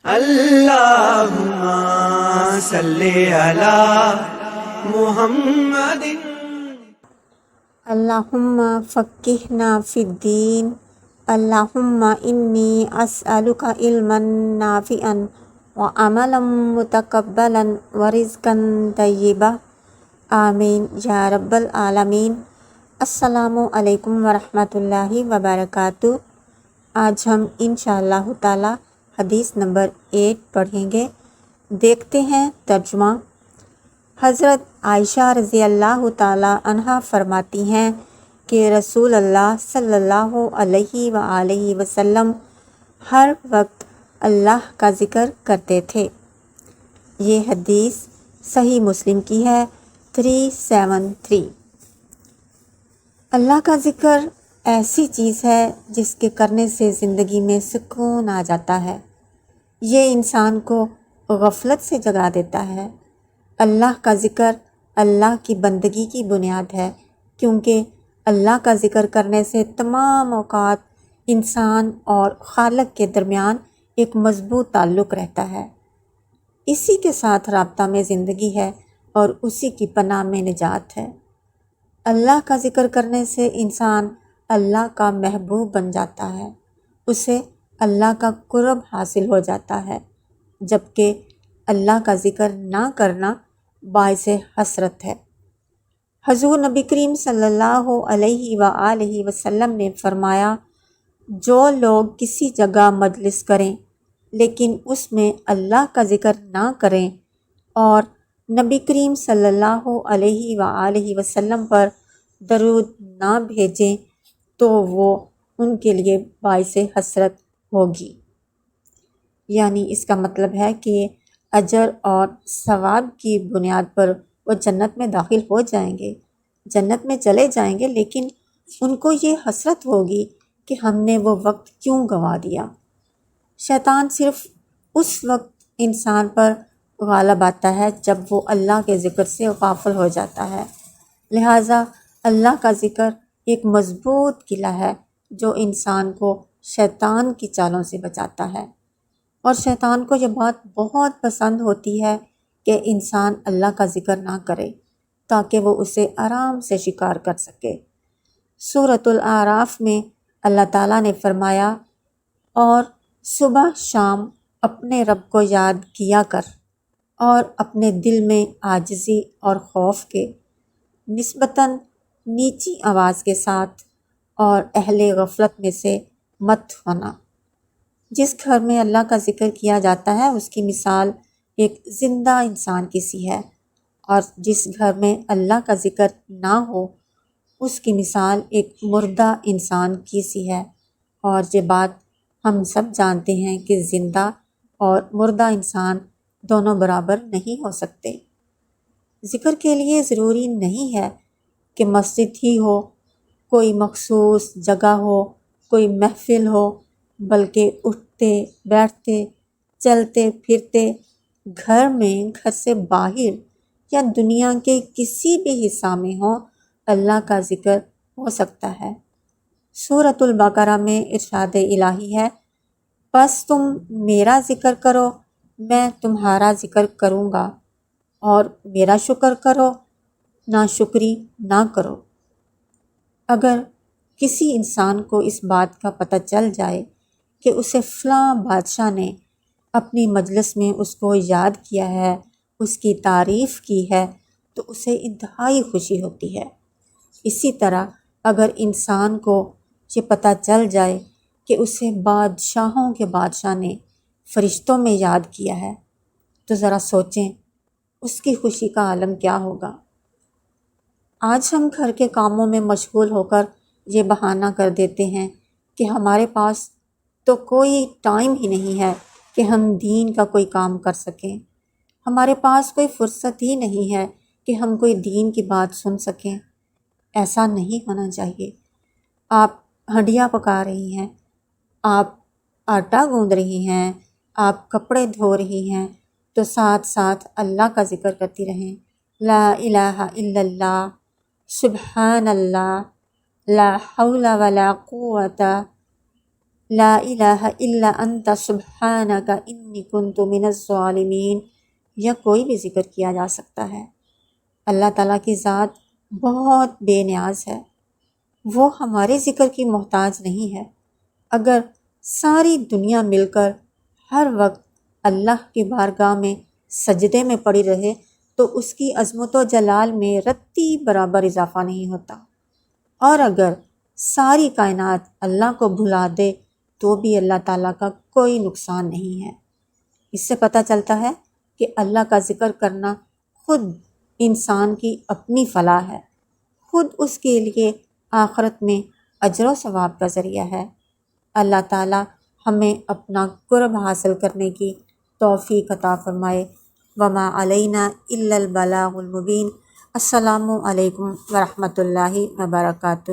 اللہم صلی علی محمد۔ اللہم فقہنا فی الدین، اللہم انی اسألک علما نافعا وعملا متقبلا ورزقا طیبا، آمین یا رب العالمین۔ السلام علیکم ورحمۃ اللہ وبرکاتہ۔ آج ہم انشاءاللہ تعالی حدیث نمبر 8 پڑھیں گے۔ دیکھتے ہیں ترجمہ۔ حضرت عائشہ رضی اللہ تعالی عنہا فرماتی ہیں کہ رسول اللہ صلی اللہ علیہ وآلہ وسلم ہر وقت اللہ کا ذکر کرتے تھے۔ یہ حدیث صحیح مسلم کی ہے 373۔ اللہ کا ذکر ایسی چیز ہے جس کے کرنے سے زندگی میں سکون آ جاتا ہے۔ یہ انسان کو غفلت سے جگا دیتا ہے۔ اللہ کا ذکر اللہ کی بندگی کی بنیاد ہے، کیونکہ اللہ کا ذکر کرنے سے تمام اوقات انسان اور خالق کے درمیان ایک مضبوط تعلق رہتا ہے۔ اسی کے ساتھ رابطہ میں زندگی ہے اور اسی کی پناہ میں نجات ہے۔ اللہ کا ذکر کرنے سے انسان اللہ کا محبوب بن جاتا ہے، اسے اللہ کا قرب حاصل ہو جاتا ہے، جبکہ اللہ کا ذکر نہ کرنا باعث حسرت ہے۔ حضور نبی کریم صلی اللہ علیہ وآلہ وسلم نے فرمایا، جو لوگ کسی جگہ مجلس کریں لیکن اس میں اللہ کا ذکر نہ کریں اور نبی کریم صلی اللہ علیہ وآلہ وسلم پر درود نہ بھیجیں تو وہ ان کے لیے باعث حسرت ہوگی۔ یعنی اس کا مطلب ہے کہ اجر اور ثواب کی بنیاد پر وہ جنت میں داخل ہو جائیں گے، جنت میں چلے جائیں گے، لیکن ان کو یہ حسرت ہوگی کہ ہم نے وہ وقت کیوں گنوا دیا۔ شیطان صرف اس وقت انسان پر غالب آتا ہے جب وہ اللہ کے ذکر سے غافل ہو جاتا ہے۔ لہٰذا اللہ کا ذکر ایک مضبوط قلعہ ہے جو انسان کو شیطان کی چالوں سے بچاتا ہے، اور شیطان کو یہ بات بہت پسند ہوتی ہے کہ انسان اللہ کا ذکر نہ کرے تاکہ وہ اسے آرام سے شکار کر سکے۔ سورۃ الاعراف میں اللہ تعالیٰ نے فرمایا، اور صبح شام اپنے رب کو یاد کیا کر اور اپنے دل میں عاجزی اور خوف کے نسبتاً نیچی آواز کے ساتھ، اور اہل غفلت میں سے مت ہونا۔ جس گھر میں اللہ کا ذکر کیا جاتا ہے اس کی مثال ایک زندہ انسان کی سی ہے، اور جس گھر میں اللہ کا ذکر نہ ہو اس کی مثال ایک مردہ انسان کی سی ہے۔ اور یہ بات ہم سب جانتے ہیں کہ زندہ اور مردہ انسان دونوں برابر نہیں ہو سکتے۔ ذکر کے لیے ضروری نہیں ہے کہ مسجد ہی ہو، کوئی مخصوص جگہ ہو، کوئی محفل ہو، بلکہ اٹھتے بیٹھتے چلتے پھرتے گھر میں، گھر سے باہر یا دنیا کے کسی بھی حصہ میں ہو، اللہ کا ذکر ہو سکتا ہے۔ سورۃ البقرہ میں ارشاد الہی ہے، بس تم میرا ذکر کرو میں تمہارا ذکر کروں گا، اور میرا شکر کرو ناشکری نہ کرو۔ اگر کسی انسان کو اس بات کا پتہ چل جائے کہ اسے فلاں بادشاہ نے اپنی مجلس میں اس کو یاد کیا ہے، اس کی تعریف کی ہے، تو اسے انتہائی خوشی ہوتی ہے۔ اسی طرح اگر انسان کو یہ پتہ چل جائے کہ اسے بادشاہوں کے بادشاہ نے فرشتوں میں یاد کیا ہے، تو ذرا سوچیں اس کی خوشی کا عالم کیا ہوگا۔ آج ہم گھر کے کاموں میں مشغول ہو کر یہ بہانہ کر دیتے ہیں کہ ہمارے پاس تو کوئی ٹائم ہی نہیں ہے کہ ہم دین کا کوئی کام کر سکیں، ہمارے پاس کوئی فرصت ہی نہیں ہے کہ ہم کوئی دین کی بات سن سکیں۔ ایسا نہیں ہونا چاہیے۔ آپ ہنڈیا پکا رہی ہیں، آپ آٹا گوندھ رہی ہیں، آپ کپڑے دھو رہی ہیں، تو ساتھ ساتھ اللہ کا ذکر کرتی رہیں، لا الہ الا اللہ، سبحان اللہ، لا حول ولا قوت لا الہ الا انت سبحانک انی کنت من الظالمین، یا کوئی بھی ذکر کیا جا سکتا ہے۔ اللہ تعالیٰ کی ذات بہت بے نیاز ہے، وہ ہمارے ذکر کی محتاج نہیں ہے۔ اگر ساری دنیا مل کر ہر وقت اللہ کی بارگاہ میں سجدے میں پڑی رہے تو اس کی عظمت و جلال میں رتی برابر اضافہ نہیں ہوتا، اور اگر ساری کائنات اللہ کو بھلا دے تو بھی اللہ تعالیٰ کا کوئی نقصان نہیں ہے۔ اس سے پتہ چلتا ہے کہ اللہ کا ذکر کرنا خود انسان کی اپنی فلاح ہے، خود اس کے لیے آخرت میں اجر و ثواب کا ذریعہ ہے۔ اللہ تعالیٰ ہمیں اپنا قرب حاصل کرنے کی توفیق عطا فرمائے۔ وما علینا الا البلاغ المبین۔ السلام علیکم ورحمۃ اللہ وبرکاتہ۔